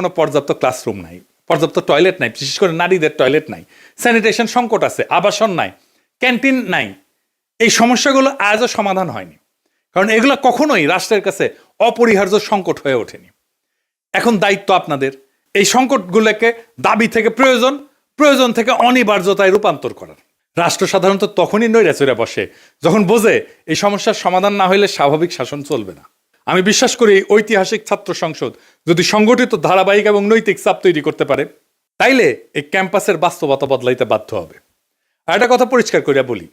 কোনো পর্যাপ্ত ক্লাসরুম নাই, পর্যাপ্ত টয়লেট নাই, বিশেষ করে নারীদের টয়লেট নাই, স্যানিটেশন সংকট আছে, আবাসন নাই, ক্যান্টিন নাই। এই সমস্যাগুলো আজও সমাধান হয়নি, কারণ এগুলো কখনোই রাষ্ট্রের কাছে অপরিহার্য সংকট হয়ে ওঠেনি। এখন দায়িত্ব আপনাদের এই সংকটগুলোকে দাবি থেকে প্রয়োজন, প্রয়োজন থেকে অনিবার্যতায় রূপান্তর করার। রাষ্ট্র সাধারণত তখনই নৈরাচরে বসে যখন বোঝে এই সমস্যার সমাধান না হলে স্বাভাবিক শাসন চলবে না। আমি বিশ্বাস করি ঐতিহাসিক ছাত্র সংসদ যদি সংগঠিত, ধারাবাহিক এবং নৈতিক চাপ তৈরি করতে পারে, তাইলে এই ক্যাম্পাসের বাস্তবতা বদলাইতে বাধ্য হবে। আর একটা কথা পরিষ্কার করে বলি,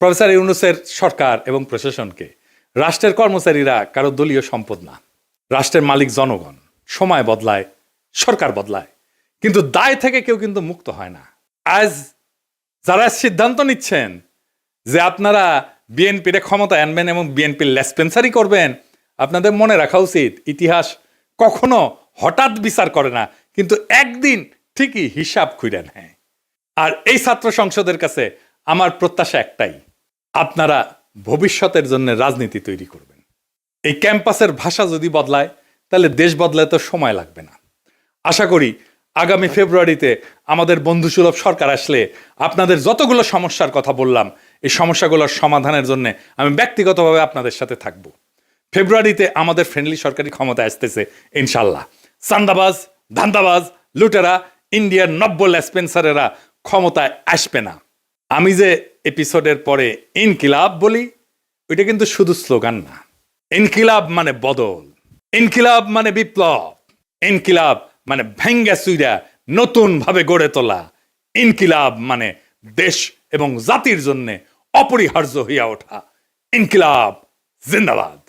প্রফেসর ইউনূসের সরকার এবং প্রশাসনকে রাষ্ট্রের কর্মচারীরা কারো দলীয় সম্পদ না। রাষ্ট্রের মালিক জনগণ। সময় বদলায়, সরকার বদলায়, কিন্তু দায় থেকে কেউ কিন্তু মুক্ত হয় না। আজ যারা সিদ্ধান্ত নিচ্ছেন যে আপনারা বিএনপির ক্ষমতায় আনবেন এবং বিএনপির লেসপেন্সারি করবেন, আপনাদের মনে রাখা উচিত ইতিহাস কখনো হঠাৎ বিচার করে না, কিন্তু একদিন ঠিকই হিসাব খুঁড়ে নেয়। আর এই ছাত্র সংসদের কাছে আমার প্রত্যাশা একটাই, আপনারা ভবিষ্যতের জন্য রাজনীতি তৈরি করবেন। এই ক্যাম্পাসের ভাষা যদি বদলায়, তাহলে দেশ বদলায় তো সময় লাগবে না। আশা করি আগামী ফেব্রুয়ারিতে আমাদের বন্ধুসুলভ সরকার আসলে আপনাদের যতগুলো সমস্যার কথা বললাম, এই সমস্যাগুলোর সমাধানের জন্য আমি ব্যক্তিগতভাবে আপনাদের সাথে থাকব। ফেব্রুয়ারিতে আমাদের ফ্রেন্ডলি সরকারি ক্ষমতায় আসতেছে ইনশাল্লাহ। চান্দাবাজ, ধান্দাবাজ, লুটেরা, ইন্ডিয়ার নব্য লেসপেন্সারেরা ক্ষমতায় আসবে না। আমি যে এপিসোডের পরে ইনকিলাব বলি, ওইটা কিন্তু শুধু স্লোগান না। ইনকিলাব মানে বদল, ইনকিলাব মানে বিপ্লব, ইনকিলাব মানে ভেঙ্গা চুইরা নতুন ভাবে গড়ে তোলা, ইনকিলাব মানে দেশ এবং জাতির জন্য অপরিহার্য হইয়া ওঠা। ইনকিলাব জিন্দাবাদ।